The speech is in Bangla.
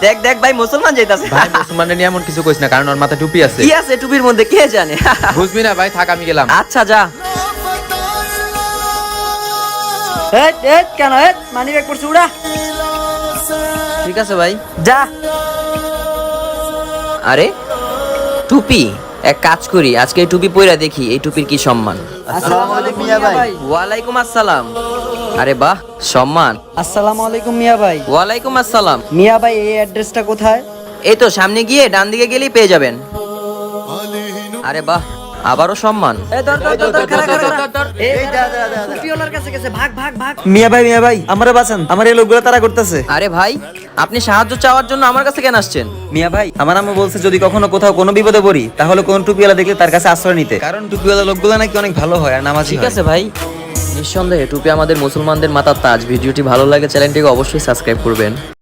দেখ দেখ ভাই মুসলমান যাইতাছে। ভাই মুসলমানের নিয়ে এমন কিছু কইস না, কারণ ওর মাথায় টুপি আছে। কি আছে টুপির মধ্যে কে জানে? বুঝবি না ভাই, থাক আমি গেলাম। আচ্ছা যা। কেন মানি ব্যাগ পড়ছে উড়া। ঠিক আছে ভাই যা। আরে টুপি, এক কাজ করি আজকে এই টুপি পইরা দেখি এই টুপির কি সম্মান। আসসালামু আলাইকুম মিয়া ভাই। ওয়ালাইকুম আসসালাম। আরে বাহ সম্মান। আসসালামু আলাইকুম মিয়া ভাই। ওয়ালাইকুম আসসালাম। মিয়া ভাই এই অ্যাড্রেসটা কোথায়? এই তো সামনে গিয়ে ডান দিকে গেলেই পেয়ে যাবেন। আরে বাহ আবারও সম্মান। মিয়া ভাই আমারে বাঁচান, আমার এই লোকগুলো তারা করতেছে। আরে ভাই আপনি সাহায্য চাওয়ার জন্য আমার কাছে কেন আসছেন? মিয়া ভাই আমার আম্মু বলছে যদি কখনো কোথাও কোনো বিপদে পড়ি তাহলে কোন টুপিওয়ালা দেখলে তার কাছে আশ্রয় নিতে, কারণ টুপিওয়ালা লোকগুলো নাকি অনেক ভালো হয় আর নামাজি। ঠিক আছে ভাই, নিঃসন্দেহে টুপি আমাদের মুসলমানদের মাথার তাজ। ভিডিওটি ভালো লাগে চ্যানেলটিকে অবশ্যই সাবস্ক্রাইব করবেন।